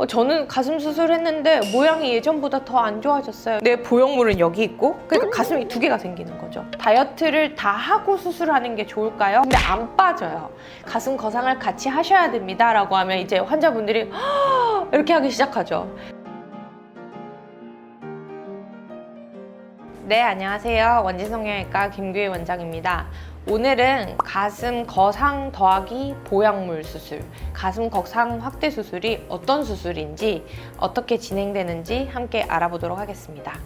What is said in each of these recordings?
저는 가슴 수술했는데 모양이 예전보다 더 안 좋아졌어요. 내 보형물은 여기 있고, 그러니까 가슴이 두 개가 생기는 거죠. 다이어트를 다 하고 수술하는 게 좋을까요? 근데 안 빠져요. 가슴 거상을 같이 하셔야 됩니다 라고 하면 이제 환자분들이 이렇게 하기 시작하죠. 네, 안녕하세요. 원진성형외과 김규희 원장입니다. 오늘은 가슴 거상 더하기 보형물 수술, 가슴 거상 확대 수술이 어떤 수술인지, 어떻게 진행되는지 함께 알아보도록 하겠습니다.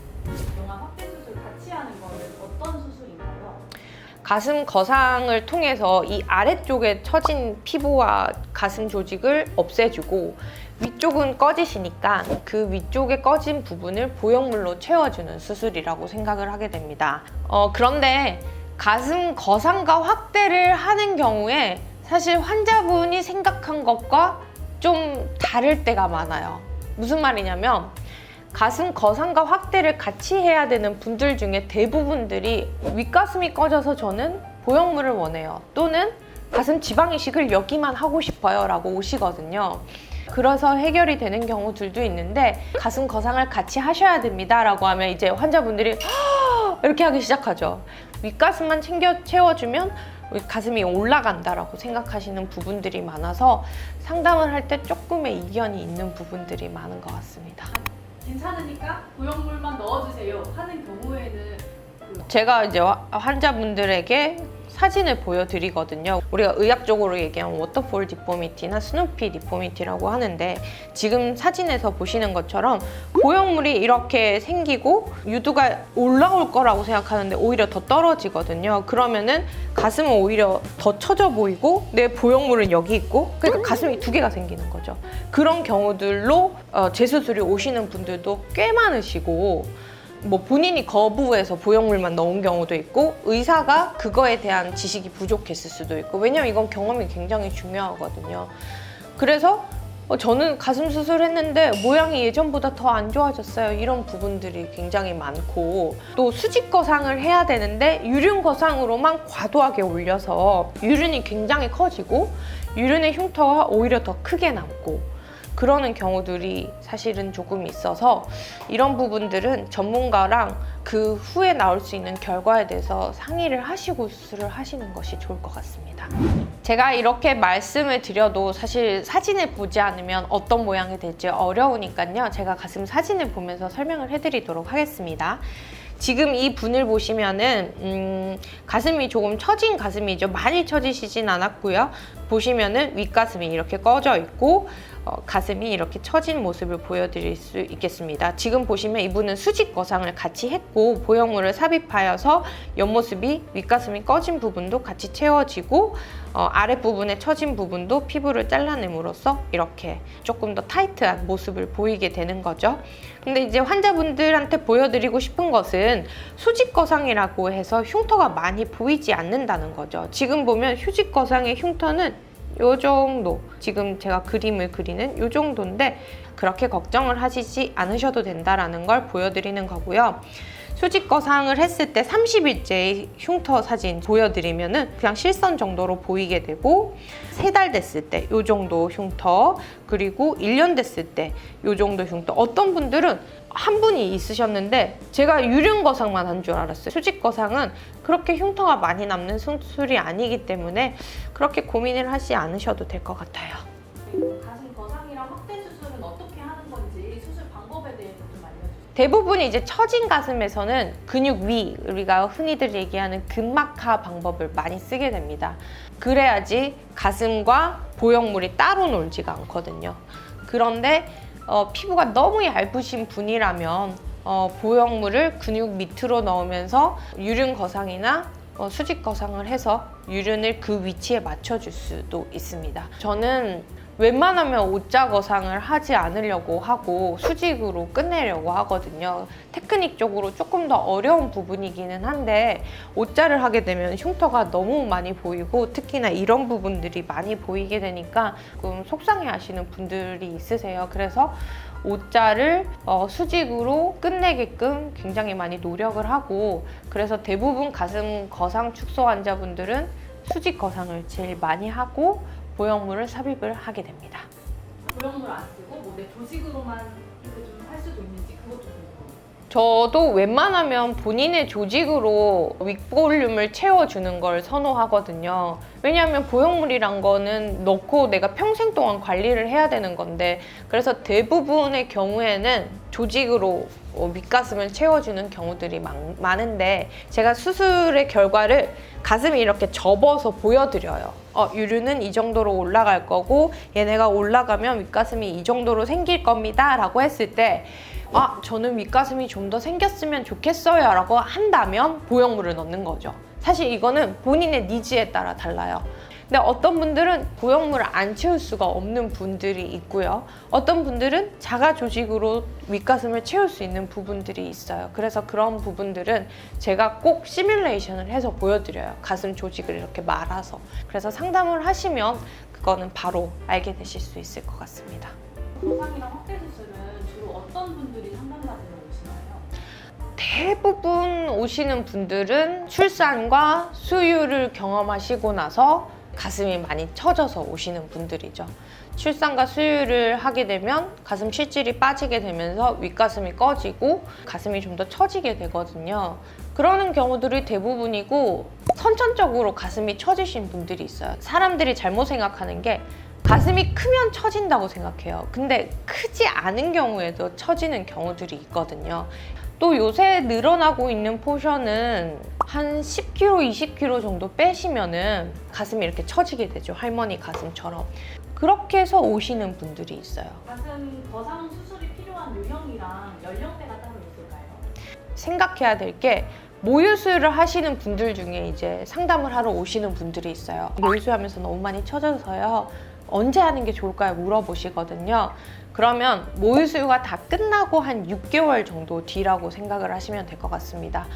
영아 확대 수술 같이 하는 거는 어떤 수술인가요? 가슴 거상을 통해서 이 아래쪽에 처진 피부와 가슴 조직을 없애주고, 위쪽은 꺼지시니까 그 위쪽에 꺼진 부분을 보형물로 채워주는 수술이라고 생각을 하게 됩니다. 그런데 가슴 거상과 확대를 하는 경우에 사실 환자분이 생각한 것과 좀 다를 때가 많아요. 무슨 말이냐면 가슴 거상과 확대를 같이 해야 되는 분들 중에 대부분들이 윗가슴이 꺼져서 저는 보형물을 원해요. 또는 가슴 지방 이식을 여기만 하고 싶어요 라고 오시거든요. 그래서 해결이 되는 경우들도 있는데 가슴 거상을 같이 하셔야 됩니다 라고 하면 이제 환자분들이 이렇게 하기 시작하죠. 윗가슴만 챙겨 채워주면 가슴이 올라간다라고 생각하시는 부분들이 많아서 상담을 할 때 조금의 이견이 있는 부분들이 많은 것 같습니다. 괜찮으니까 보형물만 넣어주세요 하는 경우에는 제가 이제 환자분들에게 사진을 보여드리거든요. 우리가 의학적으로 얘기하면 워터폴 디포미티나 스누피 디포미티라고 하는데, 지금 사진에서 보시는 것처럼 보형물이 이렇게 생기고 유두가 올라올 거라고 생각하는데 오히려 더 떨어지거든요. 그러면은 가슴은 오히려 더 처져 보이고 내 보형물은 여기 있고, 그러니까 가슴이 두 개가 생기는 거죠. 그런 경우들로 재수술이 오시는 분들도 꽤 많으시고, 본인이 거부해서 보형물만 넣은 경우도 있고, 의사가 그거에 대한 지식이 부족했을 수도 있고, 왜냐면 이건 경험이 굉장히 중요하거든요. 그래서 저는 가슴 수술했는데 모양이 예전보다 더 안 좋아졌어요, 이런 부분들이 굉장히 많고, 또 수직 거상을 해야 되는데 유륜 거상으로만 과도하게 올려서 유륜이 굉장히 커지고 유륜의 흉터가 오히려 더 크게 남고, 그러는 경우들이 사실은 조금 있어서 이런 부분들은 전문가랑 그 후에 나올 수 있는 결과에 대해서 상의를 하시고 수술을 하시는 것이 좋을 것 같습니다. 제가 이렇게 말씀을 드려도 사실 사진을 보지 않으면 어떤 모양이 될지 어려우니까요. 제가 가슴 사진을 보면서 설명을 해드리도록 하겠습니다. 지금 이 분을 보시면은 가슴이 조금 처진 가슴이죠. 많이 처지시진 않았고요. 보시면은 윗가슴이 이렇게 꺼져 있고 가슴이 이렇게 처진 모습을 보여드릴 수 있겠습니다. 지금 보시면 이분은 수직 거상을 같이 했고 보형물을 삽입하여서 옆모습이 윗가슴이 꺼진 부분도 같이 채워지고 아랫부분에 처진 부분도 피부를 잘라냄으로써 이렇게 조금 더 타이트한 모습을 보이게 되는 거죠. 근데 이제 환자분들한테 보여드리고 싶은 것은 수직 거상이라고 해서 흉터가 많이 보이지 않는다는 거죠. 지금 보면 수직 거상의 흉터는 요 정도, 지금 제가 그림을 그리는 요 정도인데 그렇게 걱정을 하시지 않으셔도 된다라는 걸 보여드리는 거고요. 수직 거상을 했을 때 30일째의 흉터 사진 보여드리면은 그냥 실선 정도로 보이게 되고, 3달 됐을 때 요 정도 흉터, 그리고 1년 됐을 때 요 정도 흉터. 어떤 분들은 한 분이 있으셨는데 제가 유륜 거상만 한 줄 알았어요. 수직 거상은 그렇게 흉터가 많이 남는 수술이 아니기 때문에 그렇게 고민을 하지 않으셔도 될 것 같아요. 가슴 거상이랑 확대 수술은 어떻게 하는 건지 수술 방법에 대해서 좀 알려주세요. 대부분 이제 처진 가슴에서는 근육 위, 우리가 흔히들 얘기하는 근막하 방법을 많이 쓰게 됩니다. 그래야지 가슴과 보형물이 따로 놀지가 않거든요. 그런데 피부가 너무 얇으신 분이라면 보형물을 근육 밑으로 넣으면서 유륜 거상이나 수직 거상을 해서 유륜을 그 위치에 맞춰줄 수도 있습니다. 저는 웬만하면 O자 거상을 하지 않으려고 하고 수직으로 끝내려고 하거든요. 테크닉적으로 조금 더 어려운 부분이기는 한데 O자를 하게 되면 흉터가 너무 많이 보이고 특히나 이런 부분들이 많이 보이게 되니까 조금 속상해 하시는 분들이 있으세요. 그래서 O자를 수직으로 끝내게끔 굉장히 많이 노력을 하고, 그래서 대부분 가슴 거상 축소 환자분들은 수직 거상을 제일 많이 하고 보형물을 삽입을 하게 됩니다. 보형물 안 쓰고 뭐 내 조직으로만 이렇게 좀 할 수도 있는지 그것도 궁금해요. 저도 웬만하면 본인의 조직으로 윗볼륨을 채워주는 걸 선호하거든요. 왜냐하면 보형물이란 거는 넣고 내가 평생 동안 관리를 해야 되는 건데, 그래서 대부분의 경우에는 조직으로 윗가슴을 채워주는 경우들이 많은데, 제가 수술의 결과를 가슴이 이렇게 접어서 보여드려요. 유류는 이 정도로 올라갈 거고 얘네가 올라가면 윗가슴이 이 정도로 생길 겁니다 라고 했을 때, 저는 윗가슴이 좀 더 생겼으면 좋겠어요 라고 한다면 보형물을 넣는 거죠. 사실 이거는 본인의 니즈에 따라 달라요. 근데 어떤 분들은 보형물을 안 채울 수가 없는 분들이 있고요. 어떤 분들은 자가 조직으로 윗가슴을 채울 수 있는 부분들이 있어요. 그래서 그런 부분들은 제가 꼭 시뮬레이션을 해서 보여드려요. 가슴 조직을 이렇게 말아서. 그래서 상담을 하시면 그거는 바로 알게 되실 수 있을 것 같습니다. 거상이랑 확대 수술은 주로 어떤 분들이 상담받으러 오시나요? 대부분 오시는 분들은 출산과 수유를 경험하시고 나서 가슴이 많이 처져서 오시는 분들이죠. 출산과 수유를 하게 되면 가슴 실질이 빠지게 되면서 윗가슴이 꺼지고 가슴이 좀 더 처지게 되거든요. 그러는 경우들이 대부분이고, 선천적으로 가슴이 처지신 분들이 있어요. 사람들이 잘못 생각하는 게 가슴이 크면 처진다고 생각해요. 근데 크지 않은 경우에도 처지는 경우들이 있거든요. 또 요새 늘어나고 있는 포션은 한 10kg, 20kg 정도 빼시면은 가슴이 이렇게 처지게 되죠. 할머니 가슴처럼. 그렇게 해서 오시는 분들이 있어요. 가슴 거상 수술이 필요한 유형이랑 연령대가 따로 있을까요? 생각해야 될 게, 모유수유를 하시는 분들 중에 이제 상담을 하러 오시는 분들이 있어요. 모유수유하면서 너무 많이 처져서요, 언제 하는 게 좋을까요? 물어보시거든요. 그러면 모유수유가 다 끝나고 한 6개월 정도 뒤라고 생각을 하시면 될 것 같습니다.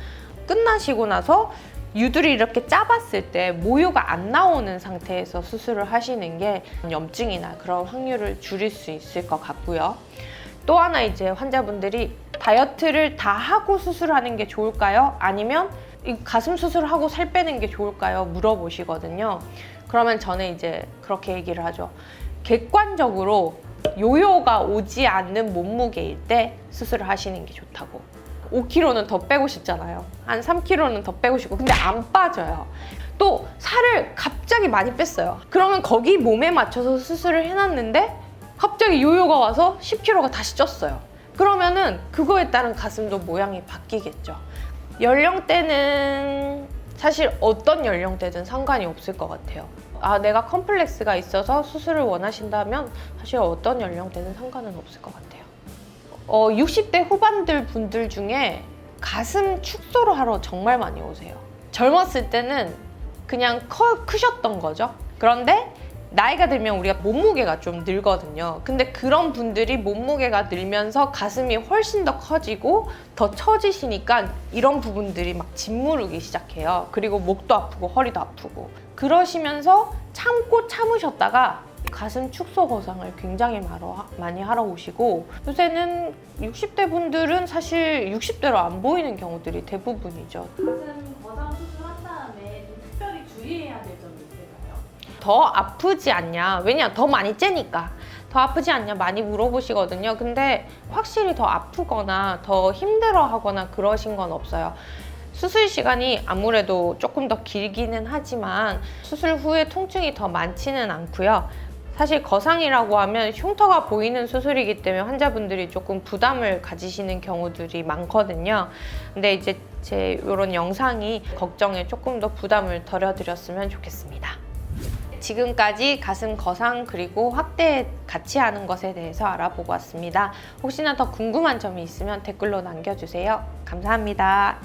끝나시고 나서 유두리 이렇게 짜봤을 때 모유가 안 나오는 상태에서 수술을 하시는 게 염증이나 그런 확률을 줄일 수 있을 것 같고요. 또 하나, 이제 환자분들이 다이어트를 다 하고 수술하는 게 좋을까요? 아니면 이 가슴 수술하고 살 빼는 게 좋을까요? 물어보시거든요. 그러면 저는 이제 그렇게 얘기를 하죠. 객관적으로 요요가 오지 않는 몸무게일 때 수술을 하시는 게 좋다고. 5kg는 더 빼고 싶잖아요. 한 3kg는 더 빼고 싶고, 근데 안 빠져요. 또 살을 갑자기 많이 뺐어요. 그러면 거기 몸에 맞춰서 수술을 해놨는데 갑자기 요요가 와서 10kg가 다시 쪘어요. 그러면은 그거에 따른 가슴도 모양이 바뀌겠죠. 연령대는 사실 어떤 연령대든 상관이 없을 것 같아요. 내가 컴플렉스가 있어서 수술을 원하신다면 사실 어떤 연령대든 상관은 없을 것 같아요. 60대 후반들 분들 중에 가슴 축소를 하러 정말 많이 오세요. 젊었을 때는 그냥 크셨던 거죠. 그런데 나이가 들면 우리가 몸무게가 좀 늘거든요. 근데 그런 분들이 몸무게가 늘면서 가슴이 훨씬 더 커지고 더 처지시니까 이런 부분들이 막 짓무르기 시작해요. 그리고 목도 아프고 허리도 아프고. 그러시면서 참으셨다가 가슴 축소 거상을 굉장히 많이 하러 오시고, 요새는 60대 분들은 사실 60대로 안 보이는 경우들이 대부분이죠. 가슴 거상 수술한 다음에 좀 특별히 주의해야 될 점이 있을까요? 더 아프지 않냐? 왜냐? 더 많이 째니까. 더 아프지 않냐? 많이 물어보시거든요. 근데 확실히 더 아프거나 더 힘들어하거나 그러신 건 없어요. 수술 시간이 아무래도 조금 더 길기는 하지만 수술 후에 통증이 더 많지는 않고요. 사실 거상이라고 하면 흉터가 보이는 수술이기 때문에 환자분들이 조금 부담을 가지시는 경우들이 많거든요. 근데 이제 제 이런 영상이 걱정에 조금 더 부담을 덜어드렸으면 좋겠습니다. 지금까지 가슴 거상 그리고 확대 같이 하는 것에 대해서 알아보고 왔습니다. 혹시나 더 궁금한 점이 있으면 댓글로 남겨주세요. 감사합니다.